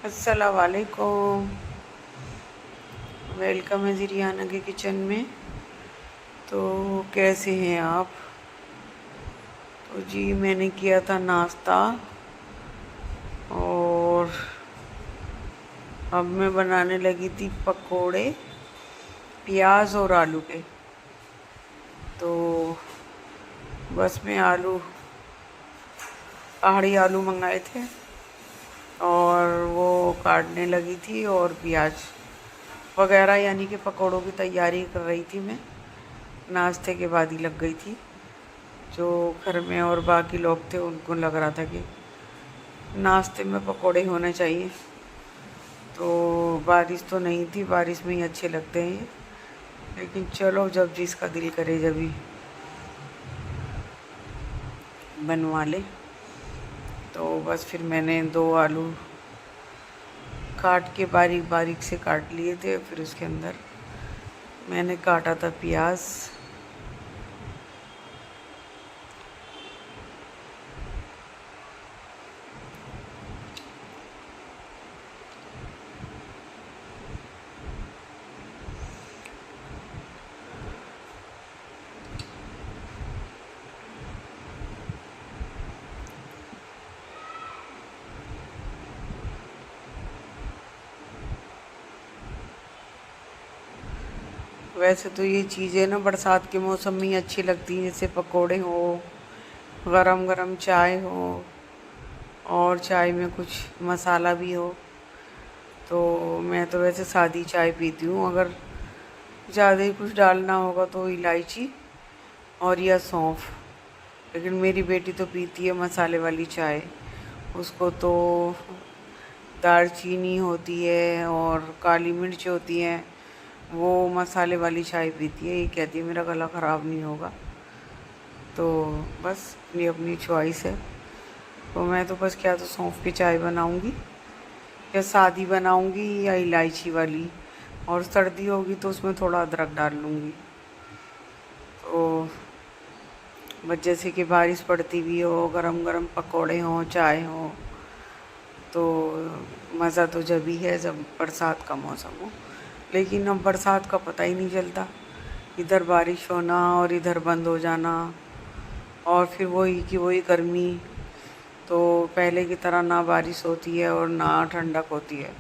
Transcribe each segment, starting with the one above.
अस्सलाम वालेकुम। वेलकम है जी रियाना के किचन में। तो कैसे हैं आप? तो जी मैंने किया था नाश्ता और अब मैं बनाने लगी थी पकोड़े प्याज और आलू के। तो बस मैं पहाड़ी आलू मंगाए थे और वो काटने लगी थी और प्याज वगैरह यानी कि पकोड़ों की तैयारी कर रही थी। मैं नाश्ते के बाद ही लग गई थी। जो घर में और बाकी लोग थे उनको लग रहा था कि नाश्ते में पकोड़े होने चाहिए। तो बारिश तो नहीं थी, बारिश में ही अच्छे लगते हैं ये, लेकिन चलो जब जिसका दिल करे जब ही बनवा ले। तो बस फिर मैंने 2 आलू काट के बारीक बारीक से काट लिए थे। फिर उसके अंदर मैंने काटा था प्याज। वैसे तो ये चीज़ें ना बरसात के मौसम में ही अच्छी लगती हैं, जैसे पकोड़े हो, गरम गरम चाय हो और चाय में कुछ मसाला भी हो। तो मैं तो वैसे सादी चाय पीती हूँ। अगर ज़्यादा ही कुछ डालना होगा तो इलायची और या सौंफ। लेकिन मेरी बेटी तो पीती है मसाले वाली चाय। उसको तो दालचीनी होती है और काली मिर्च होती है, वो मसाले वाली चाय पीती है। ये कहती है मेरा गला ख़राब नहीं होगा। तो बस अपनी अपनी चॉइस है। तो मैं तो बस क्या तो सौंफ की चाय बनाऊंगी या सादी बनाऊंगी या इलायची वाली, और सर्दी होगी तो उसमें थोड़ा अदरक डाल लूँगी। तो बस जैसे कि बारिश पड़ती भी हो, गरम गरम पकोड़े हों, चाय हो, तो मज़ा तो जब ही है जब बरसात का मौसम हो। लेकिन अब बरसात का पता ही नहीं चलता, इधर बारिश होना और इधर बंद हो जाना, और फिर वही की वही गर्मी। तो पहले की तरह ना बारिश होती है और ना ठंडक होती है।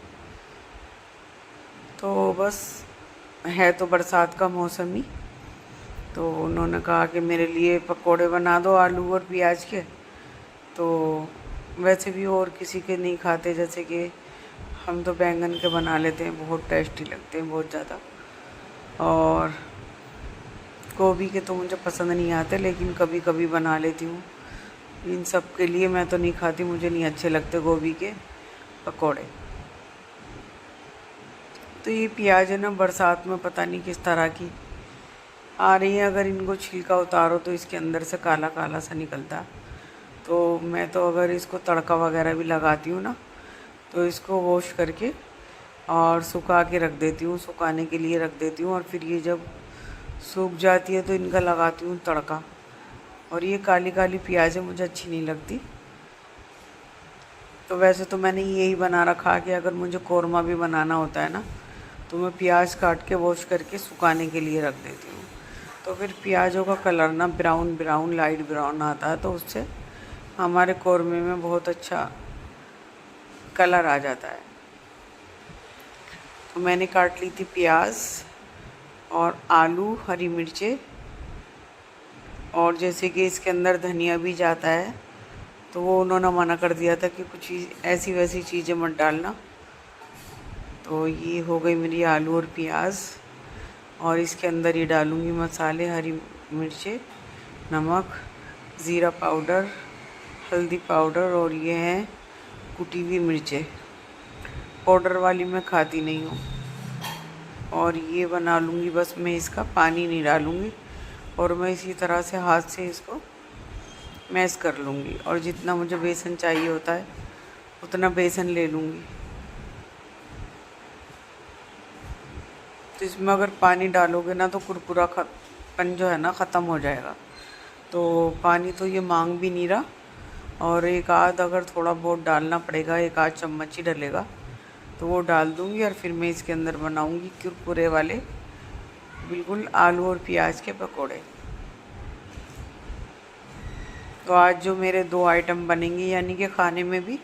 तो बस है तो बरसात का मौसम ही। तो उन्होंने कहा कि मेरे लिए पकोड़े बना दो आलू और प्याज के। तो वैसे भी और किसी के नहीं खाते, जैसे कि हम तो बैंगन के बना लेते हैं, बहुत टेस्टी लगते हैं बहुत ज़्यादा। और गोभी के तो मुझे पसंद नहीं आते, लेकिन कभी कभी बना लेती हूँ। इन सब के लिए मैं तो नहीं खाती, मुझे नहीं अच्छे लगते गोभी के पकोड़े। तो ये प्याज है ना, बरसात में पता नहीं किस तरह की आ रही है। अगर इनको छिलका उतारो तो इसके अंदर से काला काला सा निकलता। तो मैं तो अगर इसको तड़का वगैरह भी लगाती हूँ ना, तो इसको वॉश करके और सुखा के रख देती हूँ, सुखाने के लिए रख देती हूँ। और फिर ये जब सूख जाती है तो इनका लगाती हूँ तड़का। और ये काली काली प्याज है, मुझे अच्छी नहीं लगती। तो वैसे तो मैंने यही बना रखा कि अगर मुझे कौरमा भी बनाना होता है ना, तो मैं प्याज काट के वॉश करके सुखाने के लिए रख देती हूँ। तो फिर प्याज़ों का कलर ना ब्राउन ब्राउन लाइट ब्राउन आता है, तो उससे हमारे कौरमे में बहुत अच्छा कलर आ जाता है। तो मैंने काट ली थी प्याज और आलू, हरी मिर्चें, और जैसे कि इसके अंदर धनिया भी जाता है, तो वो उन्होंने मना कर दिया था कि कुछ ऐसी वैसी चीज़ें मत डालना। तो ये हो गई मेरी आलू और प्याज। और इसके अंदर ये डालूँगी मसाले, हरी मिर्चें, नमक, ज़ीरा पाउडर, हल्दी पाउडर, और ये है कुटी हुई मिर्चें। पाउडर वाली मैं खाती नहीं हूँ। और ये बना लूँगी, बस मैं इसका पानी नहीं डालूँगी, और मैं इसी तरह से हाथ से इसको मैश कर लूँगी। और जितना मुझे बेसन चाहिए होता है उतना बेसन ले लूँगी। तो इसमें अगर पानी डालोगे ना तो कुरकुरापन जो है ना ख़त्म हो जाएगा। तो पानी तो ये मांग भी नहीं रहा, और एक आध अगर थोड़ा बहुत डालना पड़ेगा, एक आध चम्मच ही डलेगा। तो वो डाल दूँगी और फिर मैं इसके अंदर बनाऊँगी कुरकुरे वाले बिल्कुल आलू और प्याज के पकोड़े। तो आज जो मेरे 2 आइटम बनेंगे, यानी कि खाने में भी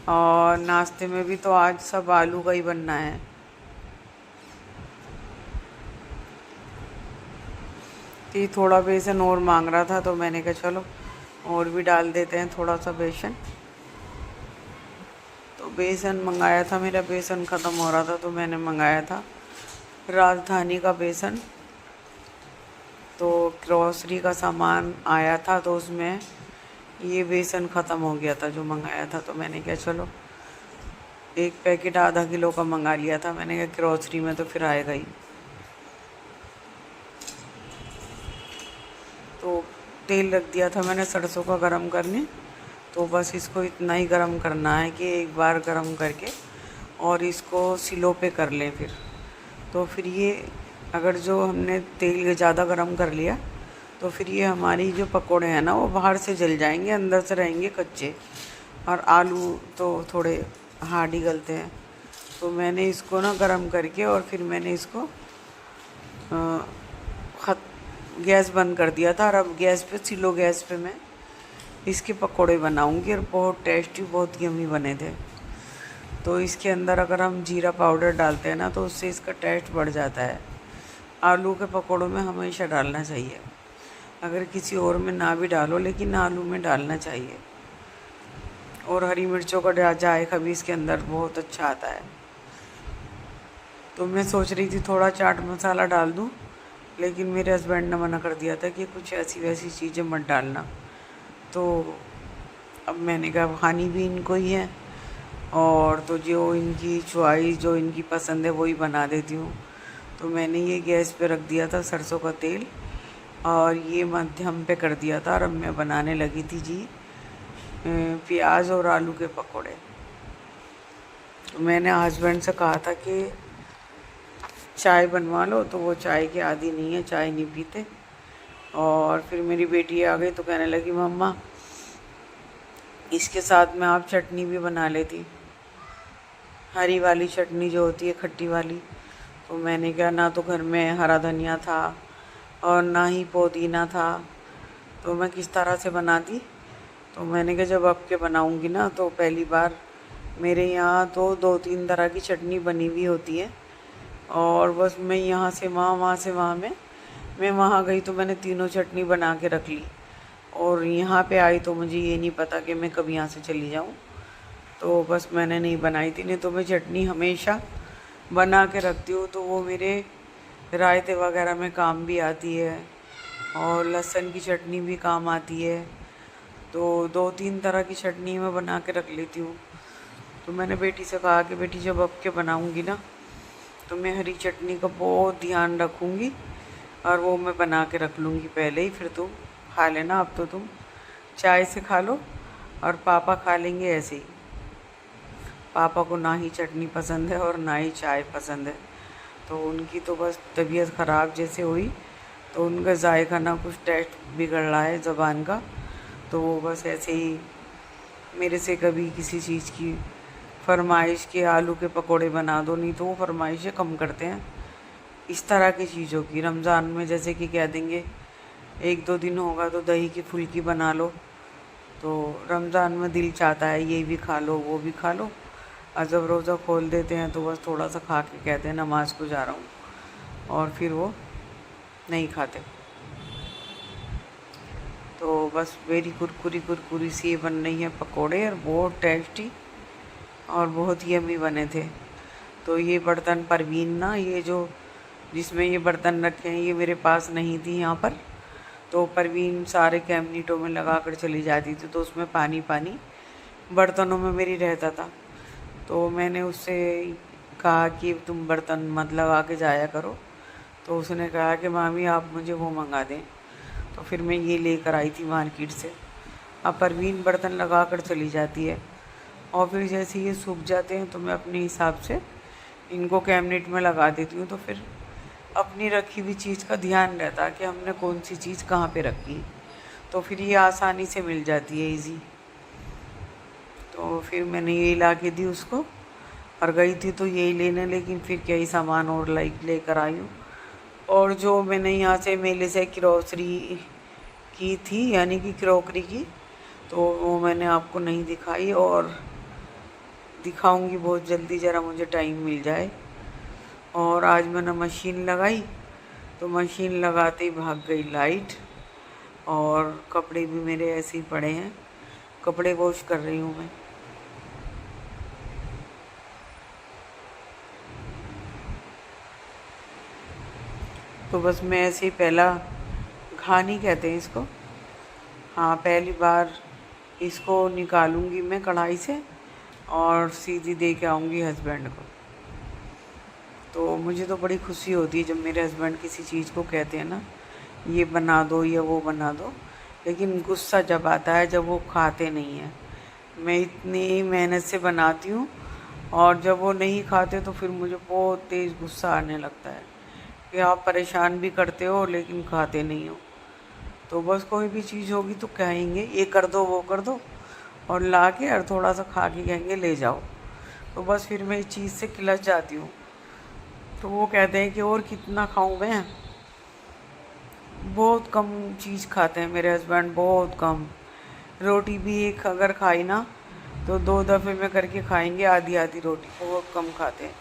और नाश्ते में भी, तो आज सब आलू का ही बनना है। तो ये थोड़ा बेसन और मांग रहा था, तो मैंने कहा चलो और भी डाल देते हैं थोड़ा सा बेसन। तो बेसन मंगाया था, मेरा बेसन ख़त्म हो रहा था, तो मैंने मंगाया था राजधानी का बेसन। तो ग्रॉसरी का सामान आया था, तो उसमें ये बेसन ख़त्म हो गया था जो मंगाया था। तो मैंने कहा चलो एक पैकेट आधा किलो का मंगा लिया था। मैंने कहा ग्रॉसरी में तो फिर आएगा ही। तो तेल रख दिया था मैंने सरसों का गरम करने। तो बस इसको इतना ही गरम करना है कि एक बार गरम करके और इसको सिलो पे कर लें फिर। तो फिर ये अगर जो हमने तेल ज़्यादा गरम कर लिया तो फिर ये हमारी जो पकोड़े हैं ना वो बाहर से जल जाएंगे, अंदर से रहेंगे कच्चे, और आलू तो थोड़े हार्ड ही गलते हैं। तो मैंने इसको ना गरम करके और फिर मैंने इसको गैस बंद कर दिया था। और अब गैस पे, सिलो गैस पे मैं इसके पकोड़े बनाऊंगी और बहुत टेस्टी, बहुत यम्मी बने थे। तो इसके अंदर अगर हम जीरा पाउडर डालते हैं ना तो उससे इसका टेस्ट बढ़ जाता है। आलू के पकोड़ों में हमेशा डालना चाहिए, अगर किसी और में ना भी डालो लेकिन आलू में डालना चाहिए। और हरी मिर्चों का जायका भी इसके अंदर बहुत अच्छा आता है। तो मैं सोच रही थी थोड़ा चाट मसाला डाल दूं, लेकिन मेरे हस्बैंड ने मना कर दिया था कि कुछ ऐसी वैसी चीज़ें मत डालना। तो अब मैंने कहा खानी भी इनको ही है, और तो जो इनकी चॉइस, जो इनकी पसंद है वही बना देती हूँ। तो मैंने ये गैस पे रख दिया था सरसों का तेल और ये मध्यम पे कर दिया था। और अब मैं बनाने लगी थी जी प्याज और आलू के पकोड़े। तो मैंने हस्बैंड से कहा था कि चाय बनवा लो, तो वो चाय के आदी नहीं है, चाय नहीं पीते। और फिर मेरी बेटी आ गई तो कहने लगी मम्मा इसके साथ में आप चटनी भी बना लेती, हरी वाली चटनी जो होती है खट्टी वाली। तो मैंने कहा ना तो घर में हरा धनिया था और ना ही पुदीना था, तो मैं किस तरह से बनाती। तो मैंने कहा जब अब के बनाऊंगी ना तो पहली बार मेरे यहाँ तो 2-3 तरह की चटनी बनी हुई होती है, और बस मैं यहाँ से वहाँ, वहाँ से वहाँ में मैं वहाँ गई तो मैंने तीनों चटनी बना के रख ली। और यहाँ पे आई तो मुझे ये नहीं पता कि मैं कब यहाँ से चली जाऊँ। तो बस मैंने नहीं बनाई थी, नहीं तो मैं चटनी हमेशा बना के रखती हूँ। तो वो मेरे रायते वगैरह में काम भी आती है और लहसुन की चटनी भी काम आती है। तो 2-3 तरह की चटनी मैं बना के रख लेती हूँ। तो मैंने बेटी से कहा कि बेटी जब अब के बनाऊँगी ना तो मैं हरी चटनी का बहुत ध्यान रखूँगी और वो मैं बना के रख लूँगी पहले ही, फिर तुम खा लेना। अब तो तुम चाय से खा लो और पापा खा लेंगे ऐसे ही। पापा को ना ही चटनी पसंद है और ना ही चाय पसंद है। तो उनकी तो बस तबीयत ख़राब जैसे हुई तो उनका जायका ना कुछ टेस्ट बिगड़ रहा है ज़बान का, तो वो बस ऐसे ही मेरे से कभी किसी चीज़ की फरमाइश के आलू के पकोड़े बना दो, नहीं तो वो फरमाइशें कम करते हैं इस तरह की चीज़ों की। रमज़ान में जैसे कि कह देंगे 1-2 दिन होगा तो दही की फुल्की बना लो, तो रमज़ान में दिल चाहता है ये भी खा लो वो भी खा लो, और जब रोज़ा खोल देते हैं तो बस थोड़ा सा खा के कहते हैं नमाज को जा रहा हूँ, और फिर वो नहीं खाते। तो बस मेरी कुरकुरी कुरकुरी सी बन रही है पकोड़े, और बहुत टेस्टी और बहुत ही यम्मी बने थे। तो ये बर्तन परवीन ना, ये जो जिसमें ये बर्तन रखे हैं ये मेरे पास नहीं थी यहाँ पर। तो परवीन सारे कैबिनेटों में लगा कर चली जाती थी, तो उसमें पानी पानी बर्तनों में मेरी रहता था। तो मैंने उससे कहा कि तुम बर्तन मत लगा के जाया करो। तो उसने कहा कि मामी आप मुझे वो मंगा दें। तो फिर मैं ये लेकर आई थी मार्केट से। अब परवीन बर्तन लगा कर चली जाती है, और फिर जैसे ये सूख जाते हैं तो मैं अपने हिसाब से इनको कैबिनेट में लगा देती हूँ। तो फिर अपनी रखी हुई चीज़ का ध्यान रहता है कि हमने कौन सी चीज़ कहाँ पे रखी, तो फिर ये आसानी से मिल जाती है इजी। तो फिर मैंने ये ला के दी उसको, और गई थी तो यही लेने, लेकिन फिर कई सामान और लेकर आई हूँ। और जो मैंने यहाँ से मेले से ग्रोसरी की थी, यानी कि क्रॉकरी की, तो वो मैंने आपको नहीं दिखाई और दिखाऊंगी बहुत जल्दी, ज़रा मुझे टाइम मिल जाए। और आज मैंने मशीन लगाई तो मशीन लगाते ही भाग गई लाइट, और कपड़े भी मेरे ऐसे ही पड़े हैं, कपड़े वॉश कर रही हूँ मैं। तो बस मैं ऐसे ही पहला घानी कहते हैं इसको, हाँ पहली बार इसको निकालूंगी मैं कढ़ाई से और सीधी दे के आऊँगी हस्बैंड को। तो मुझे तो बड़ी खुशी होती है जब मेरे हस्बैंड किसी चीज़ को कहते हैं ना, ये बना दो या वो बना दो, लेकिन गुस्सा जब आता है जब वो खाते नहीं हैं। मैं इतनी मेहनत से बनाती हूँ और जब वो नहीं खाते तो फिर मुझे बहुत तेज़ गुस्सा आने लगता है कि आप परेशान भी करते हो लेकिन खाते नहीं हो। तो बस कोई भी चीज़ होगी तो कहेंगे ये कर दो वो कर दो, और ला के और थोड़ा सा खा के कहेंगे ले जाओ। तो बस फिर मैं इस चीज़ से खिलच जाती हूँ। तो वो कहते हैं कि और कितना खाऊं मैं। बहुत कम चीज़ खाते हैं मेरे हस्बैंड, बहुत कम। रोटी भी एक अगर खाई ना तो 2 दफ़े में करके खाएंगे, आधी आधी रोटी, बहुत कम खाते हैं।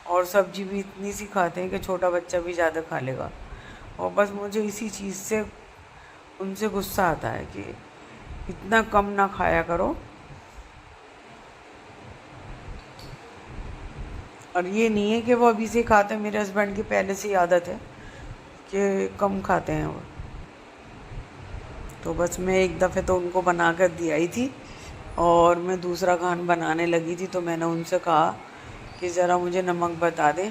और सब्जी भी इतनी सी खाते हैं कि छोटा बच्चा भी ज़्यादा खा लेगा। और बस मुझे इसी चीज़ से उनसे गुस्सा आता है कि इतना कम ना खाया करो। और ये नहीं है कि वो अभी से खाते हैं, मेरे हस्बैंड की पहले से ही आदत है कि कम खाते हैं वो। तो बस मैं एक दफ़े तो उनको बना कर दी आई थी और मैं दूसरा खान बनाने लगी थी, तो मैंने उनसे कहा कि ज़रा मुझे नमक बता दें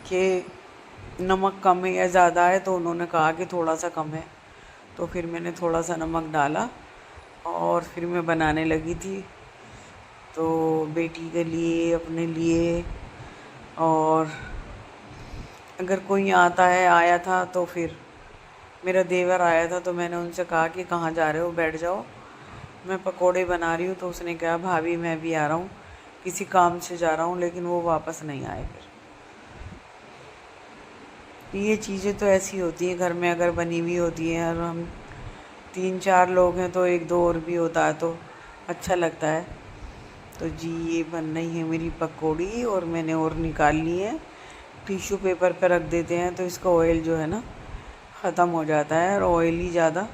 कि नमक कम है या ज़्यादा है। तो उन्होंने कहा कि थोड़ा सा कम है। तो फिर मैंने थोड़ा सा नमक डाला और फिर मैं बनाने लगी थी। तो बेटी के लिए, अपने लिए, और अगर कोई आया था तो फिर मेरा देवर आया था, तो मैंने उनसे कहा कि कहाँ जा रहे हो, बैठ जाओ, मैं पकोड़े बना रही हूँ। तो उसने कहा भाभी मैं भी आ रहा हूँ, किसी काम से जा रहा हूँ, लेकिन वो वापस नहीं आए। फिर ये चीज़ें तो ऐसी होती हैं घर में, अगर बनी हुई होती हैं और हम 3-4 लोग हैं तो एक दो और भी होता है तो अच्छा लगता है। तो जी ये बन रही है मेरी पकौड़ी और मैंने और निकाल ली है। टिश्यू पेपर पर रख देते हैं तो इसका ऑयल जो है ना ख़त्म हो जाता है, और ऑयली ज़्यादा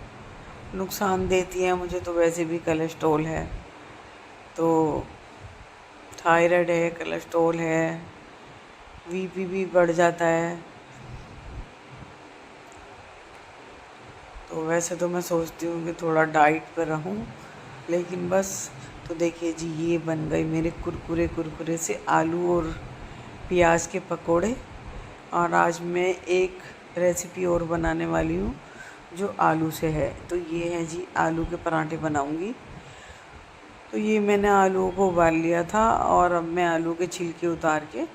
नुकसान देती है। मुझे तो वैसे भी कोलेस्ट्रॉल है, तो थायराइड है, कोलेस्ट्रॉल है, बीपी भी बढ़ जाता है। तो वैसे तो मैं सोचती हूँ कि थोड़ा डाइट पर रहूँ, लेकिन बस। तो देखिए जी ये बन गए मेरे कुरकुरे कुरकुरे से आलू और प्याज के पकोड़े। और आज मैं एक रेसिपी और बनाने वाली हूँ जो आलू से है। तो ये है जी आलू के पराठे बनाऊँगी। तो ये मैंने आलूओं को उबाल लिया था और अब मैं आलू के छिलके उतार के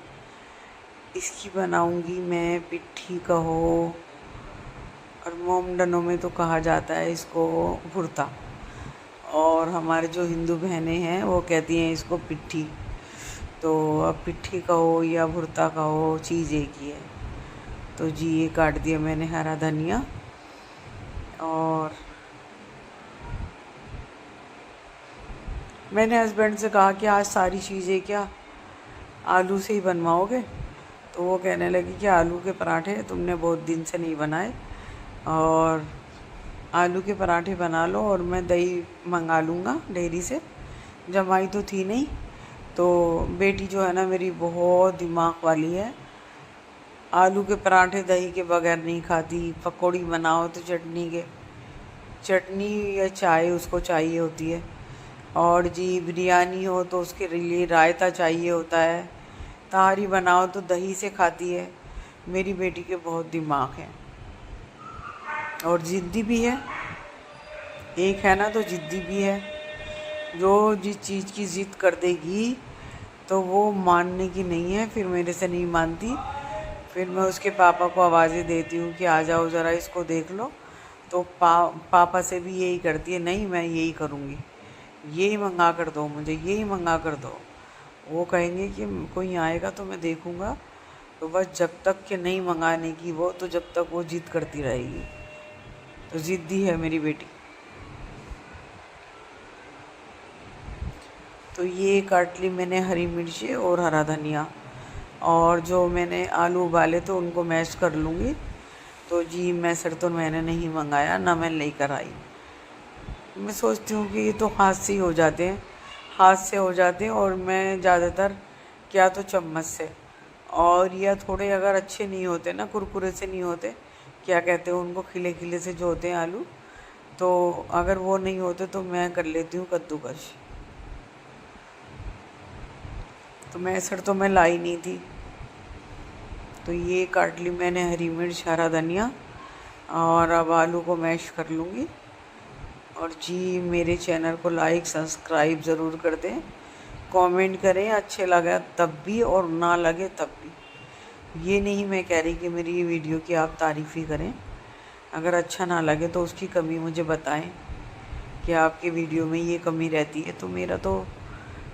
इसकी बनाऊँगी मैं पिट्ठी कहो, और मोमडनों में तो कहा जाता है इसको भुर्ता, और हमारे जो हिंदू बहनें हैं वो कहती हैं इसको पिट्ठी। तो अब पिट्ठी कहो या भुर्ता कहो, चीज़ एक ही है। तो जी ये काट दिया मैंने हरा धनिया, और मैंने हस्बैंड से कहा कि आज सारी चीज़ें क्या आलू से ही बनवाओगे। तो वो कहने लगी कि आलू के पराठे तुमने बहुत दिन से नहीं बनाए, और आलू के पराठे बना लो, और मैं दही मंगा लूँगा डेयरी से। जमाई तो थी नहीं, तो बेटी जो है ना मेरी बहुत दिमाग वाली है, आलू के पराठे दही के बगैर नहीं खाती। पकौड़ी बनाओ तो चटनी या चाय उसको चाहिए होती है, और जी बिरयानी हो तो उसके लिए रायता चाहिए होता है। तहारी बनाओ तो दही से खाती है। मेरी बेटी के बहुत दिमाग है और ज़िद्दी भी है। एक है ना तो ज़िद्दी भी है, जो जिस चीज़ की ज़िद कर देगी तो वो मानने की नहीं है, फिर मेरे से नहीं मानती। फिर मैं उसके पापा को आवाज़ें देती हूँ कि आ जाओ ज़रा इसको देख लो। तो पापा से भी यही करती है, नहीं मैं यही करूँगी, यही मंगा कर दो मुझे, यही मंगा कर दो। वो कहेंगे कि कोई आएगा तो मैं देखूँगा, तो बस जब तक कि नहीं मंगाने की वो, तो जब तक वो जिद करती रहेगी। तो ज़िद्दी है मेरी बेटी। तो ये काट ली मैंने हरी मिर्ची और हरा धनिया, और जो मैंने आलू उबाले तो उनको मैश कर लूँगी। तो जी मैसर तो मैंने नहीं मंगाया, ना मैं लेकर आई। मैं सोचती हूँ कि ये तो हाथ से ही हो जाते हैं, हाथ से हो जाते हैं, और मैं ज़्यादातर क्या तो चम्मच से, और या थोड़े अगर अच्छे नहीं होते ना, कुरकुरे से नहीं होते, क्या कहते हैं उनको, खिले खिले से जो होते हैं आलू, तो अगर वो नहीं होते तो मैं कर लेती हूँ कद्दूकश। तो मैसर तो मैं लाई नहीं थी। तो ये काट ली मैंने हरी मिर्च, हरा धनिया, और अब आलू को मैश कर लूँगी। और जी मेरे चैनल को लाइक सब्सक्राइब ज़रूर कर दें, कमेंट करें अच्छे लगा तब भी और ना लगे तब भी। ये नहीं मैं कह रही कि मेरी ये वीडियो की आप तारीफ़ ही करें, अगर अच्छा ना लगे तो उसकी कमी मुझे बताएं कि आपके वीडियो में ये कमी रहती है। तो मेरा तो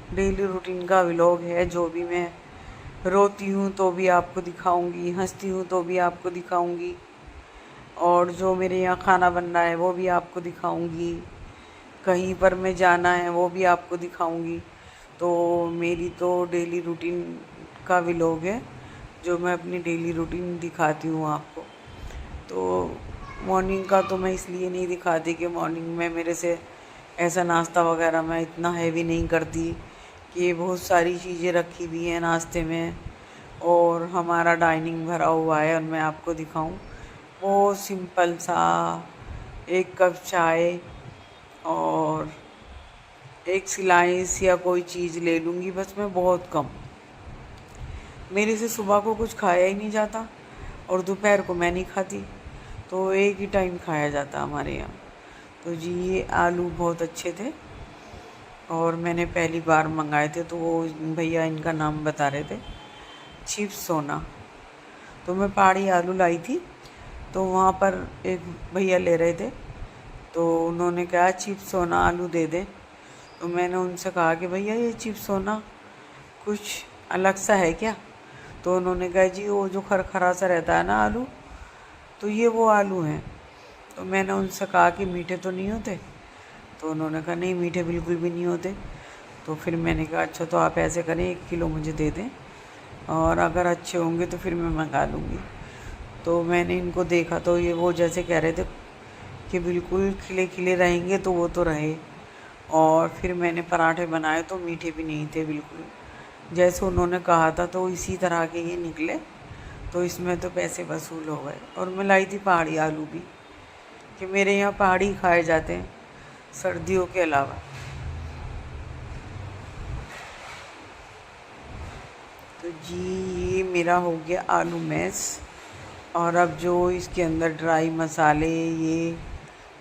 डेली रूटीन का व्लॉग है, जो भी मैं रोती हूँ तो भी आपको दिखाऊंगी, हंसती हूँ तो भी आपको दिखाऊंगी, और जो मेरे यहाँ खाना बन रहा है वो भी आपको दिखाऊंगी, कहीं पर मैं जाना है वो भी आपको दिखाऊंगी। तो मेरी तो डेली रूटीन का व्लॉग है, जो मैं अपनी डेली रूटीन दिखाती हूँ आपको। तो मॉर्निंग का तो मैं इसलिए नहीं दिखाती कि मॉर्निंग में मेरे से ऐसा नाश्ता वगैरह मैं इतना हैवी नहीं करती, कि बहुत सारी चीज़ें रखी हुई हैं नाश्ते में और हमारा डाइनिंग भरा हुआ है और मैं आपको दिखाऊं। वो सिंपल सा एक कप चाय और एक स्लाइस या कोई चीज़ ले लूँगी, बस मैं बहुत कम। मेरे से सुबह को कुछ खाया ही नहीं जाता और दोपहर को मैं नहीं खाती, तो एक ही टाइम खाया जाता हमारे यहाँ। तो जी ये आलू बहुत अच्छे थे और मैंने पहली बार मंगाए थे, तो वो भैया इनका नाम बता रहे थे, चिप्स सोना। तो मैं पहाड़ी आलू लाई थी, तो वहाँ पर एक भैया ले रहे थे, तो उन्होंने कहा चिप्स सोना आलू दे दें। तो मैंने उनसे कहा कि भैया ये चिप्स सोना कुछ अलग सा है क्या? तो उन्होंने कहा जी वो जो खरखरा सा रहता है ना आलू, तो ये वो आलू हैं। तो मैंने उनसे कहा कि मीठे तो नहीं होते? तो उन्होंने कहा नहीं मीठे बिल्कुल भी नहीं होते। तो फिर मैंने कहा अच्छा तो आप ऐसे करें 1 किलो मुझे दे दें, और अगर अच्छे होंगे तो फिर मैं मंगा लूँगी। तो मैंने इनको देखा तो ये वो जैसे कह रहे थे कि बिल्कुल खिले खिले रहेंगे, तो वो तो रहे। और फिर मैंने पराठे बनाए तो मीठे भी नहीं थे बिल्कुल, जैसे उन्होंने कहा था, तो इसी तरह के ये निकले। तो इसमें तो पैसे वसूल हो गए। और मैं लाई थी पहाड़ी आलू भी, कि मेरे यहाँ पहाड़ी खाए जाते हैं सर्दियों के अलावा। तो जी ये मेरा हो गया आलू मैश, और अब जो इसके अंदर ड्राई मसाले ये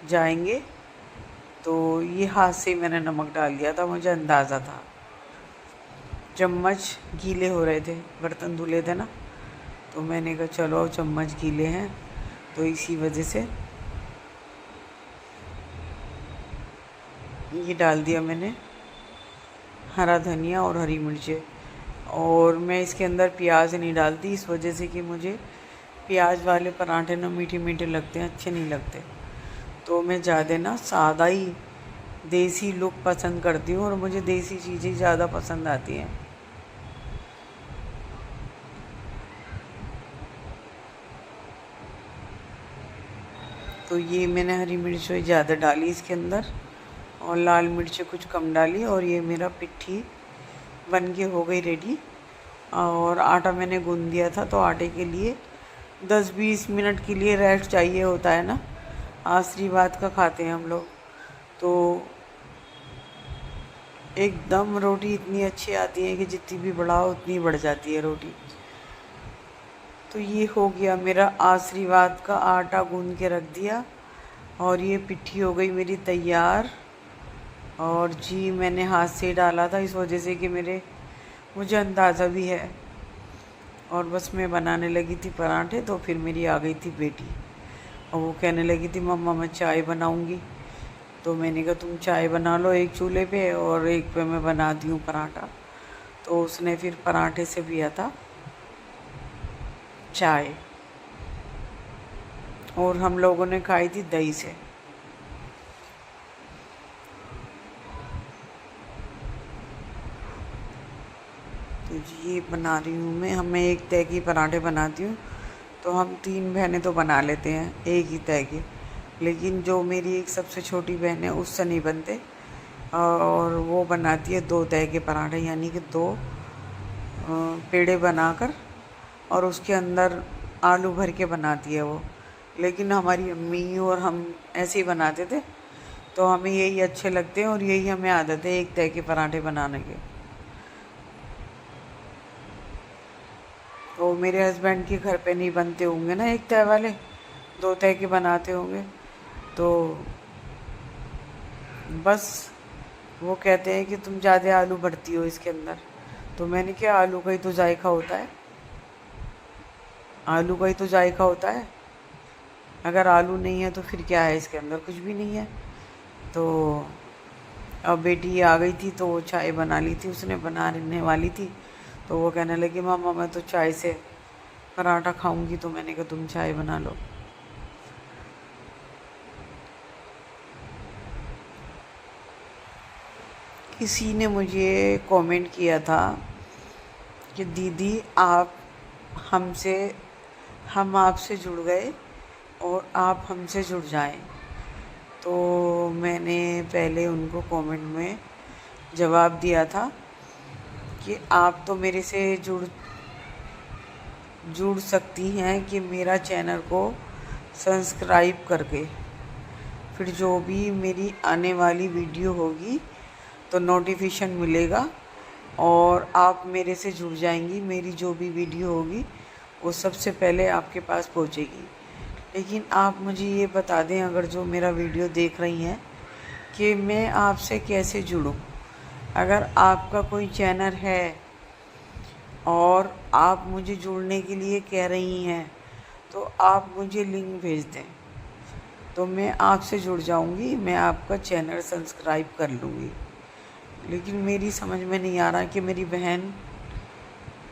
जाएंगे, तो ये हाथ से मैंने नमक डाल दिया था, मुझे अंदाज़ा था। चम्मच गीले हो रहे थे, बर्तन धुले थे ना, तो मैंने कहा चलो चम्मच गीले हैं, तो इसी वजह से ये डाल दिया मैंने हरा धनिया और हरी मिर्चें। और मैं इसके अंदर प्याज नहीं डालती, इस वजह से कि मुझे प्याज वाले पराठे ना मीठे मीठे लगते हैं, अच्छे नहीं लगते। तो मैं ज़्यादा ना सादा ही देसी लुक पसंद करती हूँ, और मुझे देसी चीज़ें ज़्यादा पसंद आती हैं। तो ये मैंने हरी मिर्च ज़्यादा डाली इसके अंदर, और लाल मिर्च कुछ कम डाली, और ये मेरा पिट्ठी बन के हो गई रेडी। और आटा मैंने गूंद दिया था, तो आटे के लिए 10-20 मिनट के लिए रेस्ट चाहिए होता है ना, आशीर्वाद का खाते हैं हम लोग। तो एकदम रोटी इतनी अच्छी आती है कि जितनी भी बढ़ाओ उतनी बढ़ जाती है रोटी। तो ये हो गया मेरा आशीर्वाद का आटा गूंद के रख दिया, और ये पिट्ठी हो गई मेरी तैयार। और जी मैंने हाथ से डाला था, इस वजह से कि मुझे अंदाज़ा भी है। और बस मैं बनाने लगी थी पराठे, तो फिर मेरी आ गई थी बेटी, और वो कहने लगी थी मम्मा मैं चाय बनाऊंगी। तो मैंने कहा तुम चाय बना लो एक चूल्हे पे, और एक पे मैं बनाती हूँ पराठा। तो उसने फिर पराठे से पिया था चाय, और हम लोगों ने खाई थी दही से। तो जी ये बना रही हूँ मैं एक तय की पराठे बनाती हूँ, तो हम 3 बहनें तो बना लेते हैं एक ही तय के, लेकिन जो मेरी एक सबसे छोटी बहन है उससे नहीं बनते, और वो बनाती है 2 तय के पराठे, यानी कि 2 पेड़े बनाकर और उसके अंदर आलू भर के बनाती है वो। लेकिन हमारी अम्मी और हम ऐसे ही बनाते थे, तो हमें यही अच्छे लगते हैं और यही हमें आदत है एक तय के पराठे बनाने के। तो मेरे हस्बैंड के घर पे नहीं बनते होंगे ना एक तय वाले, 2 तय के बनाते होंगे, तो बस वो कहते हैं कि तुम ज़्यादा आलू भरती हो इसके अंदर। तो मैंने क्या, आलू का ही तो जायका होता है, आलू का ही तो जायका होता है। अगर आलू नहीं है तो फिर क्या है इसके अंदर, कुछ भी नहीं है। तो अब बेटी आ गई थी तो वो चाय बना ली थी, उसने बनाने वाली थी, तो वो कहने लगी मामा मैं तो चाय से पराठा खाऊंगी, तो मैंने कहा तुम चाय बना लो। किसी ने मुझे कमेंट किया था कि दीदी हम आपसे जुड़ गए और आप हमसे जुड़ जाएं। तो मैंने पहले उनको कमेंट में जवाब दिया था कि आप तो मेरे से जुड़ सकती हैं कि मेरा चैनल को सब्सक्राइब करके, फिर जो भी मेरी आने वाली वीडियो होगी तो नोटिफिकेशन मिलेगा और आप मेरे से जुड़ जाएंगी, मेरी जो भी वीडियो होगी वो सबसे पहले आपके पास पहुंचेगी। लेकिन आप मुझे ये बता दें, अगर जो मेरा वीडियो देख रही हैं, कि मैं आपसे कैसे जुड़ूं। अगर आपका कोई चैनल है और आप मुझे जुड़ने के लिए कह रही हैं, तो आप मुझे लिंक भेज दें, तो मैं आपसे जुड़ जाऊंगी, मैं आपका चैनल सब्सक्राइब कर लूँगी। लेकिन मेरी समझ में नहीं आ रहा कि मेरी बहन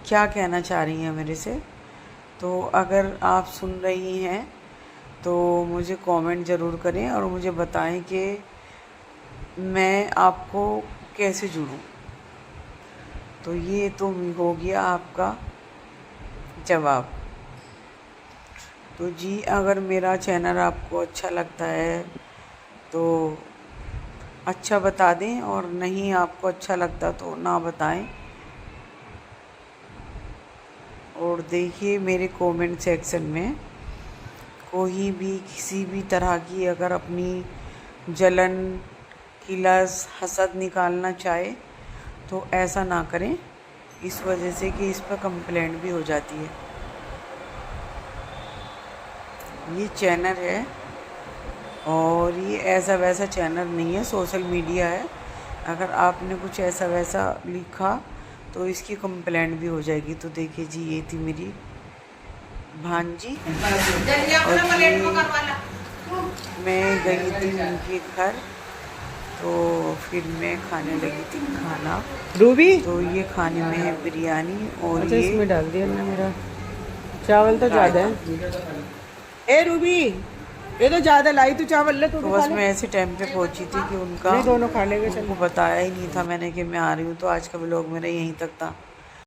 क्या कहना चाह रही है मेरे से। तो अगर आप सुन रही हैं तो मुझे कमेंट ज़रूर करें और मुझे बताएं कि मैं आपको कैसे जुड़ूं। तो ये तो हो गया आपका जवाब। तो जी अगर मेरा चैनल आपको अच्छा लगता है तो अच्छा बता दें, और नहीं आपको अच्छा लगता तो ना बताएं। और देखिए मेरे कमेंट सेक्शन में कोई भी किसी भी तरह की अगर अपनी जलन, किलस, हसद निकालना चाहे तो ऐसा ना करें, इस वजह से कि इस पर कंप्लेंट भी हो जाती है। ये चैनल है और ये ऐसा वैसा चैनल नहीं है, सोशल मीडिया है। अगर आपने कुछ ऐसा वैसा लिखा तो इसकी कंप्लेंट भी हो जाएगी। तो देखिए जी ये थी मेरी भांजी और मैं गई थी उनके घर, तो फिर मैं खाने लगी थी खाना। रूबी तो ये खाने में है बिरयानी और अच्छा ये इसमें डाल दिया ना, मेरा चावल तो ज़्यादा है। ए रूबी ये तो ज़्यादा लाई तू चावल ले, तो बस मैं ऐसे टाइम पे पहुंची थी कि उनका नहीं दोनों खा लेंगे। उनको बताया ही नहीं था मैंने कि मैं आ रही हूँ। तो आज का व्लॉग मेरा यहीं तक था।